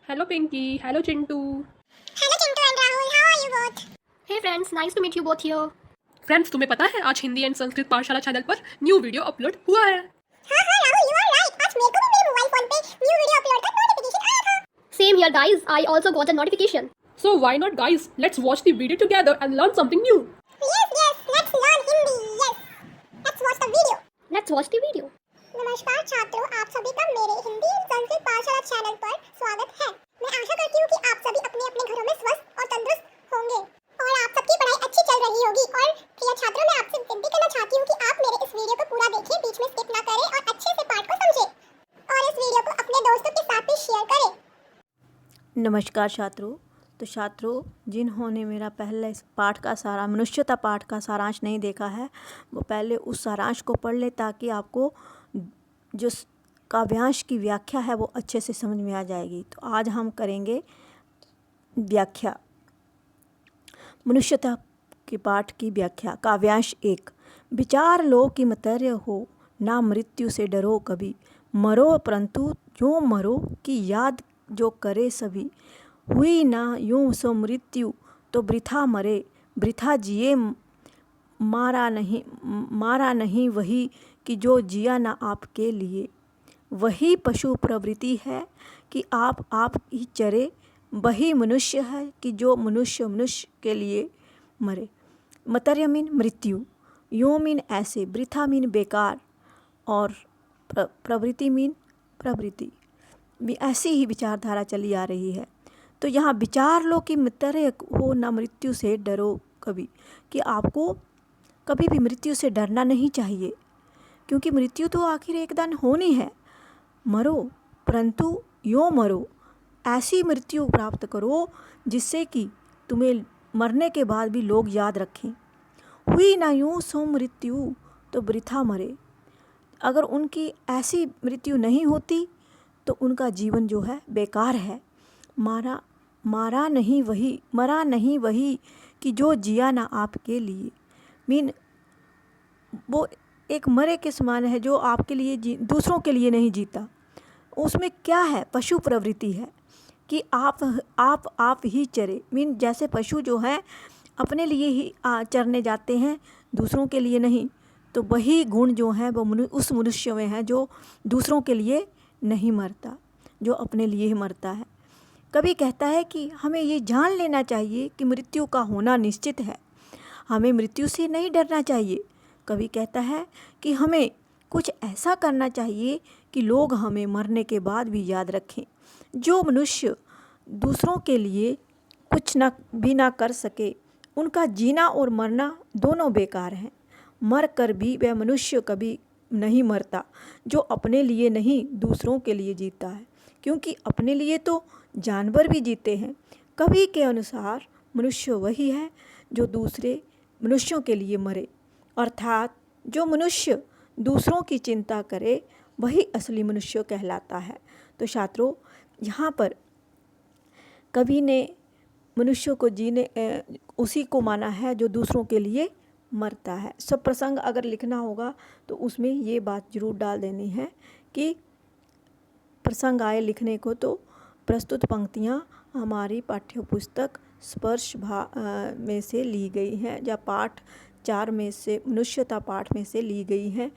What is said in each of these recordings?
Hello Pinky, hello Chintu. Hello Chintu and Rahul, how are you both? Hey friends, nice to meet you both here. Friends तुम्हें पता है आज Hindi and Sanskrit पाठशाला channel पर new video upload हुआ है। हाँ राहुल, you are right. आज मेरे को भी मेरे मोबाइल फोन पे न्यू वीडियो अपलोड का नोटिफिकेशन आया था। Same here guys, I also got a notification. So why not guys, let's watch the video together and learn something new. Yes, let's learn Hindi. Yes, let's watch the video. Let's watch the video. नमस्कार छात्रों, आप सभी का मेरे हिंदी एवं संस्कृत पाठशाला channel पर स्वागत है। मैं आशा करती हूँ कि आप सभी अपने अपने घरों में स्वस्थ और तंदुरुस्त होंगे और आप सबकी पढ़ाई अच्छी चल रही होगी। और प्रिय छात्रों, मैं आपसे विनती करना चाहती हूँ कि आप मेरे इस वीडियो को पूरा देखें, बीच में स्किप ना करें और अच्छे से पाठ को समझें और इस वीडियो को अपने दोस्तों के साथ भी शेयर करें। नमस्कार छात्रों। तो छात्रों, जिन्होंने मेरा पहले इस पाठ का सारा मनुष्यता पाठ का सारांश नहीं देखा है, वो पहले उस सारांश को पढ़ ले ताकि आपको जो काव्यांश की व्याख्या है वो अच्छे से समझ में आ जाएगी। तो आज हम करेंगे व्याख्या, मनुष्यता के पाठ की व्याख्या। काव्यांश 1। विचार लो कि मतर्य हो, ना मृत्यु से डरो कभी, मरो परंतु यूँ मरो कि याद जो करे सभी, हुई ना यूँ सो मृत्यु तो वृथा मरे, वृथा जिए मारा नहीं वही कि जो जिया ना आपके लिए। वही पशु प्रवृत्ति है कि आप ही चरे, वही मनुष्य है कि जो मनुष्य के लिए मरे। मतर्य मीन मृत्यु, यो मीन ऐसे, वृथा मीन बेकार और प्रवृत्ति मीन प्रवृत्ति। ऐसी ही विचारधारा चली आ रही है। तो यहाँ विचार लो कि मतर्य हो, ना मृत्यु से डरो कभी, कि आपको कभी भी मृत्यु से डरना नहीं चाहिए, क्योंकि मृत्यु तो आखिर एक दिन होनी है। मरो परंतु यूँ मरो, ऐसी मृत्यु प्राप्त करो जिससे कि तुम्हें मरने के बाद भी लोग याद रखें। हुई ना यूँ सो मृत्यु तो वृथा मरे, अगर उनकी ऐसी मृत्यु नहीं होती तो उनका जीवन जो है बेकार है। मरा नहीं वही कि जो जिया ना आपके लिए। मीन वो एक मरे के समान है जो आपके लिए दूसरों के लिए नहीं जीता। उसमें क्या है? पशु प्रवृत्ति है कि आप ही चरे। मीन जैसे पशु जो हैं अपने लिए ही चरने जाते हैं, दूसरों के लिए नहीं। तो वही गुण जो है वो उस मनुष्य में है जो दूसरों के लिए नहीं मरता, जो अपने लिए ही मरता है। कभी कहता है कि हमें ये जान लेना चाहिए कि मृत्यु का होना निश्चित है, हमें मृत्यु से नहीं डरना चाहिए। कभी कहता है कि हमें कुछ ऐसा करना चाहिए कि लोग हमें मरने के बाद भी याद रखें। जो मनुष्य दूसरों के लिए कुछ भी ना कर सके, उनका जीना और मरना दोनों बेकार हैं। मर कर भी वह मनुष्य कभी नहीं मरता जो अपने लिए नहीं दूसरों के लिए जीता है, क्योंकि अपने लिए तो जानवर भी जीते हैं। कवि के अनुसार मनुष्य वही है जो दूसरे मनुष्यों के लिए मरे, अर्थात जो मनुष्य दूसरों की चिंता करे वही असली मनुष्य कहलाता है। तो छात्रों, यहाँ पर कवि ने मनुष्य को उसी को माना है जो दूसरों के लिए मरता है। सब प्रसंग अगर लिखना होगा तो उसमें ये बात जरूर डाल देनी है कि प्रसंग आए लिखने को तो प्रस्तुत पंक्तियाँ हमारी पाठ्य पुस्तक स्पर्श में से ली गई हैं, या पाठ 4 में से मनुष्यता पाठ में से ली गई हैं।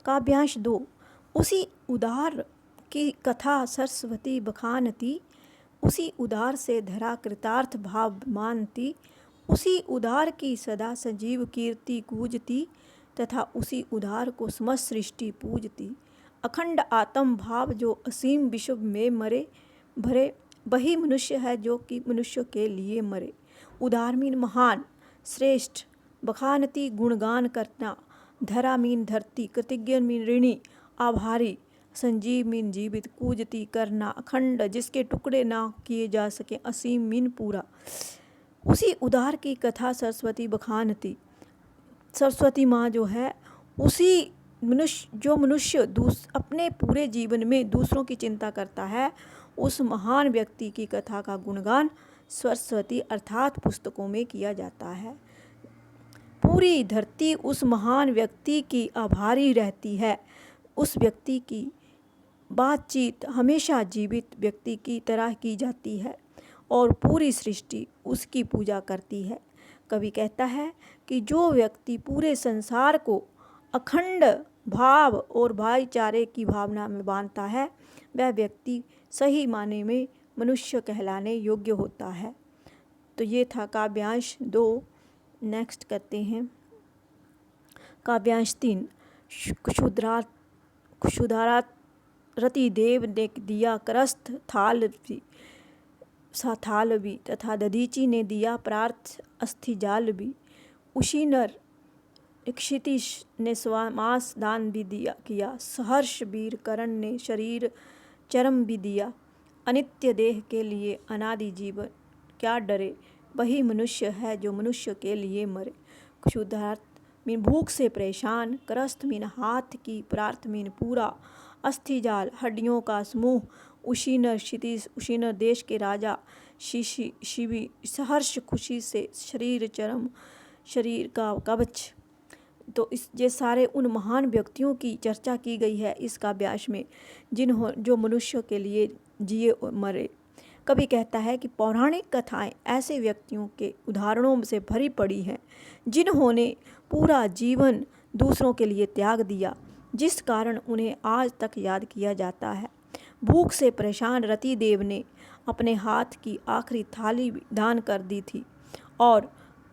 काव्यांश 2। उसी उदार की कथा सरस्वती बखानती, उसी उदार से धरा कृतार्थ भाव मानती, उसी उदार की सदा सजीव कीर्ति कूजती, तथा उसी उदार को समस्त सृष्टि पूजती। अखंड आत्म भाव जो असीम विश्व में मरे भरे, वही मनुष्य है जो कि मनुष्य के लिए मरे। उदार मीन महान, श्रेष्ठ, बखानती गुणगान करना, धरा मीन धरती, कृतज्ञ मीन ऋणी, आभारी, संजीव मीन जीवित, कूजती करना, अखंड जिसके टुकड़े ना किए जा सके, असीम मीन पूरा। उसी उदार की कथा सरस्वती बखानती, सरस्वती माँ जो है उसी मनुष्य अपने पूरे जीवन में दूसरों की चिंता करता है, उस महान व्यक्ति की कथा का गुणगान सरस्वती अर्थात पुस्तकों में किया जाता है। पूरी धरती उस महान व्यक्ति की आभारी रहती है, उस व्यक्ति की बातचीत हमेशा जीवित व्यक्ति की तरह की जाती है और पूरी सृष्टि उसकी पूजा करती है। कवि कहता है कि जो व्यक्ति पूरे संसार को अखंड भाव और भाईचारे की भावना में बांधता है, वह व्यक्ति सही माने में मनुष्य कहलाने योग्य होता है। तो ये था काव्यांश 2। नेक्स्ट करते हैं काव्यांश 3। क्षुधारा रतिदेव ने दिया करस्थ थाल भी तथा दधीचि ने दिया प्रार्थ अस्थिजाल भी। उशीनर क्षितिश ने स्वामास दान भी किया। सहर्ष वीर करण ने शरीर चरम भी दिया। अनित्य देह के लिए अनादि जीवन क्या डरे, वही मनुष्य है जो मनुष्य के लिए मरे। क्षुधार्त मीन भूख से परेशान, करस्थ मीन हाथ की, प्रार्थ मीन पूरा, अस्थिजाल हड्डियों का समूह, उशीनर क्षितिज उशीनर देश के राजा, शिवी सहर्ष खुशी से शरीर चरम शरीर का कवच। तो ये सारे उन महान व्यक्तियों की चर्चा की गई है इस काव्यांश में जो मनुष्य के लिए जिए और मरे। कवि कहता है कि पौराणिक कथाएं ऐसे व्यक्तियों के उदाहरणों से भरी पड़ी हैं जिन्होंने पूरा जीवन दूसरों के लिए त्याग दिया, जिस कारण उन्हें आज तक याद किया जाता है। भूख से परेशान रतिदेव ने अपने हाथ की आखिरी थाली दान कर दी थी और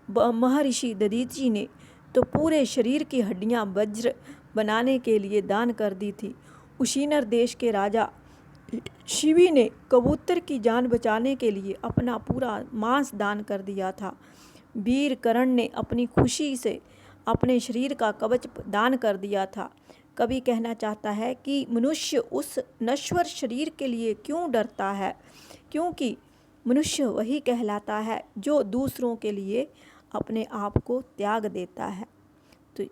महर्षि दधीचि ने तो पूरे शरीर की हड्डियां वज्र बनाने के लिए दान कर दी थी। उशीनर देश के राजा शिवी ने कबूतर की जान बचाने के लिए अपना पूरा मांस दान कर दिया था। वीर करण ने अपनी खुशी से अपने शरीर का कवच दान कर दिया था। कवि कहना चाहता है कि मनुष्य उस नश्वर शरीर के लिए क्यों डरता है, क्योंकि मनुष्य वही कहलाता है जो दूसरों के लिए अपने आप को त्याग देता है। तो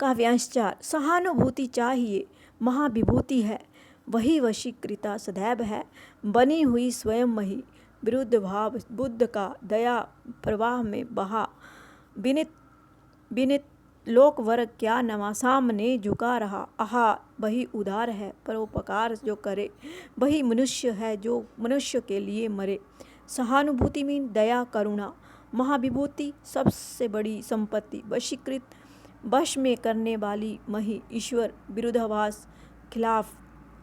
काव्यांश 4। सहानुभूति चाहिए महाविभूति है, वही वशीकृता सदैव है, बनी हुई स्वयं मही, विरुद्ध भाव बुद्ध का दया प्रवाह में बहा, बिनित लोकवर्ग क्या नवा सामने झुका रहा, आहा वही उदार है परोपकार जो करे, वही मनुष्य है जो मनुष्य के लिए मरे। सहानुभूति मीन दया करुणा, महाविभूति सबसे बड़ी संपत्ति, वशीकृत वश में करने वाली मही, ईश्वर विरुद्धाभास खिलाफ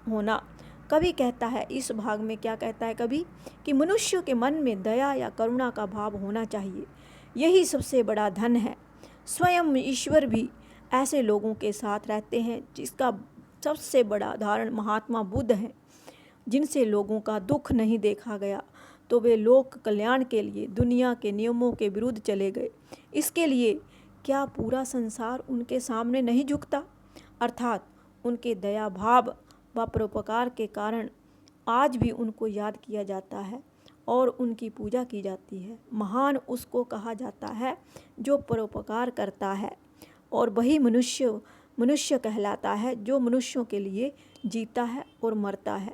होना। कवि कहता है इस भाग में क्या कहता है कवि कि मनुष्य के मन में दया या करुणा का भाव होना चाहिए, यही सबसे बड़ा धन है। स्वयं ईश्वर भी ऐसे लोगों के साथ रहते हैं जिसका सबसे बड़ा उदाहरण महात्मा बुद्ध हैं, जिनसे लोगों का दुख नहीं देखा गया तो वे लोक कल्याण के लिए दुनिया के नियमों के विरुद्ध चले गए। इसके लिए क्या पूरा संसार उनके सामने नहीं झुकता? अर्थात उनके दया भाव व परोपकार के कारण आज भी उनको याद किया जाता है और उनकी पूजा की जाती है। महान उसको कहा जाता है जो परोपकार करता है, और वही मनुष्य कहलाता है जो मनुष्यों के लिए जीता है और मरता है।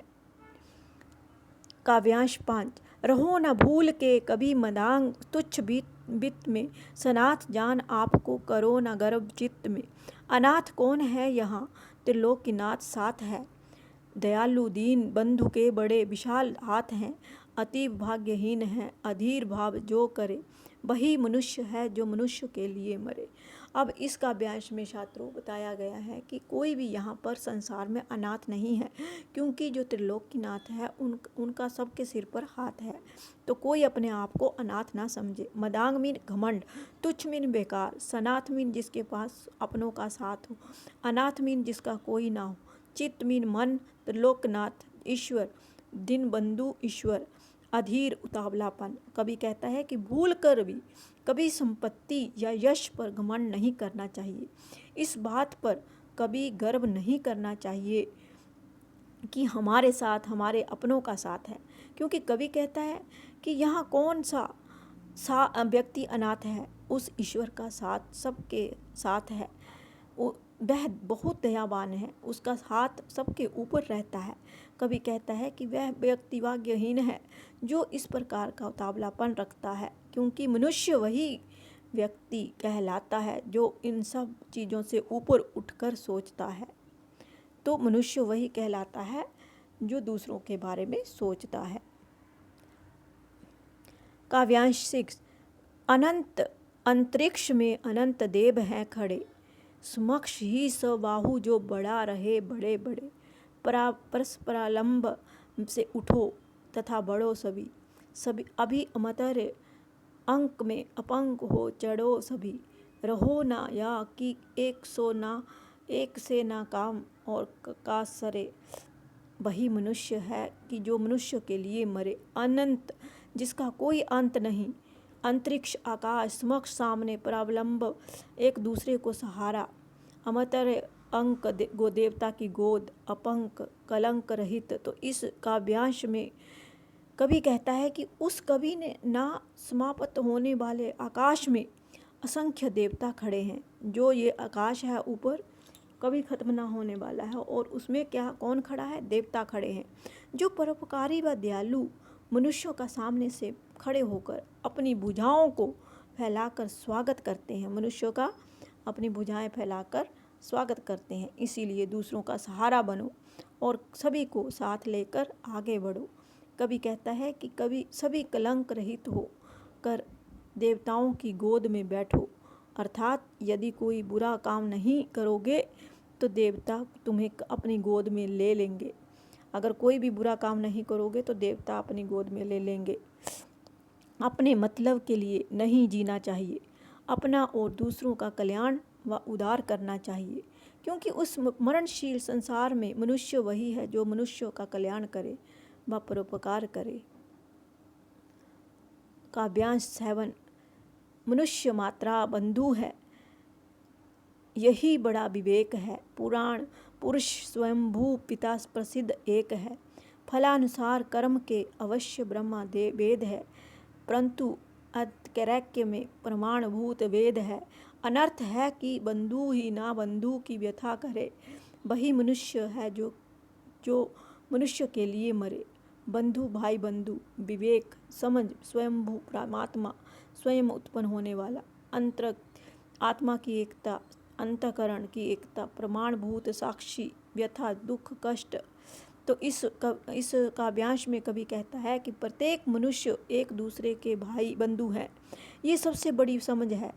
काव्यांश 5। रहो न भूल के कभी मदांग तुच्छ बित में, सनाथ जान आपको करो न गर्व चित्त में। अनाथ कौन है यहाँ, त्रिलोकीनाथ साथ है, दयालु दीन बंधु के बड़े विशाल हाथ हैं, अति भाग्यहीन है अधीर भाव जो करे, वही मनुष्य है जो मनुष्य के लिए मरे। अब इस काव्यांश में छात्रों बताया गया है कि कोई भी यहाँ पर संसार में अनाथ नहीं है, क्योंकि जो त्रिलोकीनाथ है उनका सबके सिर पर हाथ है। तो कोई अपने आप को अनाथ ना समझे। मदांग मीन घमंड, तुच्छ मीन बेकार, सनाथ मीन जिसके पास अपनों का साथ हो, अनाथ मीन जिसका कोई ना हो, चित्त मीन मन, त्रिलोकनाथ ईश्वर, दिन बंधु ईश्वर, अधीर उतावलापन। कवि कहता है कि भूल कर भी कभी संपत्ति या यश पर घमंड नहीं करना चाहिए। इस बात पर कभी गर्व नहीं करना चाहिए कि हमारे साथ हमारे अपनों का साथ है, क्योंकि कवि कहता है कि यहाँ कौन सा व्यक्ति अनाथ है, उस ईश्वर का साथ सबके साथ है। वह बहुत दयावान है, उसका हाथ सबके ऊपर रहता है। कवि कहता है कि वह व्यक्ति भाग्यहीन है जो इस प्रकार का उतावलापन रखता है, क्योंकि मनुष्य वही व्यक्ति कहलाता है जो इन सब चीज़ों से ऊपर उठकर सोचता है। तो मनुष्य वही कहलाता है जो दूसरों के बारे में सोचता है। काव्यांश 6। अनंत अंतरिक्ष में अनंत देव हैं खड़े, समक्ष ही स बाहु जो बढ़ा रहे बड़े बड़े। परस्परालंब से उठो तथा बढ़ो सभी, सभी अभी अमतर अंक में अपंक हो चढ़ो सभी। रहो ना या कि एक सो ना, एक से ना काम और का सरे। वही मनुष्य है कि जो मनुष्य के लिए मरे। अनंत जिसका कोई अंत नहीं, अंतरिक्ष आकाश समक्ष सामने परावलंब एक दूसरे को सहारा। अमतर अंक गो देवता की गोद, अपंक कलंक रहित। तो इस काव्यांश में कवि कहता है कि उस कवि ने ना समाप्त होने वाले आकाश में असंख्य देवता खड़े हैं। जो ये आकाश है ऊपर कभी खत्म ना होने वाला है, और उसमें क्या कौन खड़ा है? देवता खड़े हैं जो परोपकारी व दयालु मनुष्यों का सामने से खड़े होकर अपनी भुजाओं को फैलाकर स्वागत करते हैं। मनुष्यों का अपनी भुजाएं फैलाकर स्वागत करते हैं। इसीलिए दूसरों का सहारा बनो और सभी को साथ लेकर आगे बढ़ो। कवि कहता है कि कभी सभी कलंक रहित हो कर देवताओं की गोद में बैठो, अर्थात यदि कोई बुरा काम नहीं करोगे तो देवता तुम्हें अपनी गोद में ले लेंगे। अगर कोई भी बुरा काम नहीं करोगे तो देवता अपनी गोद में ले लेंगे। अपने मतलब के लिए नहीं जीना चाहिए, अपना और दूसरों का कल्याण व उद्धार करना चाहिए, क्योंकि उस मरणशील संसार में मनुष्य वही है जो मनुष्यों का कल्याण करे व परोपकार करे। काव्यांश 7। मनुष्य मात्रा बंधु है, यही बड़ा विवेक है। पुराण पुरुष स्वयंभू पिता प्रसिद्ध एक है। फलानुसार कर्म के अवश्य ब्रह्मा दे वेद है, परंतु कैरक्य में प्रमाणभूत वेद है। अनर्थ है कि बंधु ही ना बंधु की व्यथा करे, वही मनुष्य है जो मनुष्य के लिए मरे। बंधु भाई बंधु, विवेक समझ, स्वयंभू परमात्मा स्वयं उत्पन्न होने वाला, अंतर आत्मा की एकता, अंतःकरण की एकता, प्रमाणभूत साक्षी, व्यथा दुख कष्ट। तो इस काव्यांश में कवि कहता है कि प्रत्येक मनुष्य एक दूसरे के भाई बंधु है। ये सबसे बड़ी समझ है।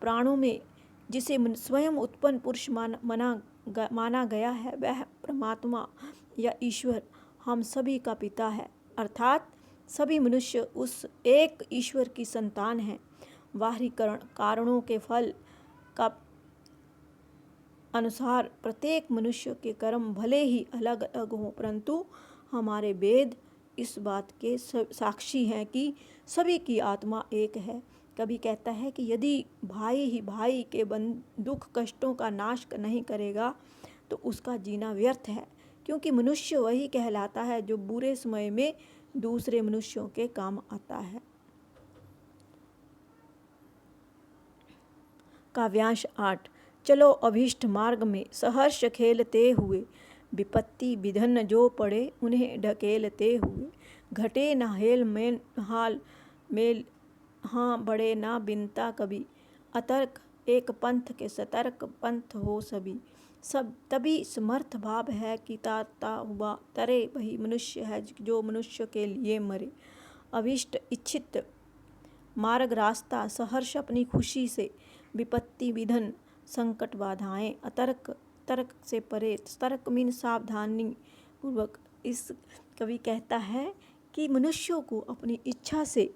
प्राणों में जिसे स्वयं उत्पन्न पुरुष माना गया है वह परमात्मा या ईश्वर हम सभी का पिता है, अर्थात सभी मनुष्य उस एक ईश्वर की संतान हैं। बाहरीकरण कारणों के फल का अनुसार प्रत्येक मनुष्य के कर्म भले ही अलग अलग हों, परंतु हमारे वेद इस बात के साक्षी हैं कि सभी की आत्मा एक है। कवि कहता है कि यदि भाई ही भाई के दुख कष्टों का नाश नहीं करेगा तो उसका जीना व्यर्थ है, क्योंकि मनुष्य वही कहलाता है जो बुरे समय में दूसरे मनुष्यों के काम आता है। काव्यांश 8। चलो अभीष्ट मार्ग में सहर्ष खेलते हुए, विपत्ति विधन जो पड़े उन्हें ढकेलते हुए। घटे ना हेल में हाल मेल, हाँ बड़े ना बिनता कभी। अतर्क एक पंथ के सतर्क पंथ हो सभी। सब तभी समर्थ भाव है कि ताता हुआ तरे, वही मनुष्य है जो मनुष्य के लिए मरे। अभीष्ट इच्छित मार्ग रास्ता, सहर्ष अपनी खुशी से, विपत्ति विधन संकट बाधाएं, अतर्क तर्क से परे, तर्क मीन सावधानी पूर्वक। इस कवि कहता है कि मनुष्यों को अपनी इच्छा से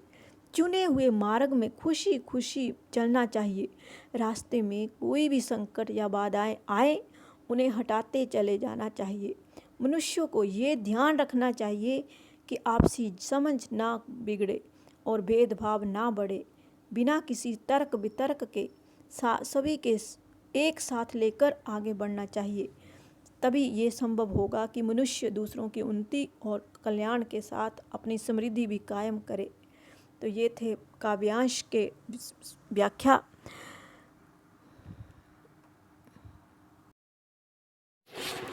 चुने हुए मार्ग में खुशी खुशी चलना चाहिए। रास्ते में कोई भी संकट या बाधाएं आए उन्हें हटाते चले जाना चाहिए। मनुष्यों को ये ध्यान रखना चाहिए कि आपसी समझ ना बिगड़े और भेदभाव ना बढ़े। बिना किसी तर्क वितर्क के सभी के एक साथ लेकर आगे बढ़ना चाहिए, तभी ये संभव होगा कि मनुष्य दूसरों की उन्नति और कल्याण के साथ अपनी समृद्धि भी कायम करे। तो ये थे काव्यांश के व्याख्या।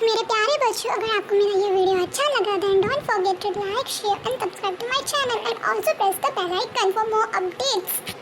मेरे प्यारे बच्चों, अगर आपको मेरा ये वीडियो अच्छा लगा then don't forget to like, share and subscribe to my channel and also press the bell icon for more updates.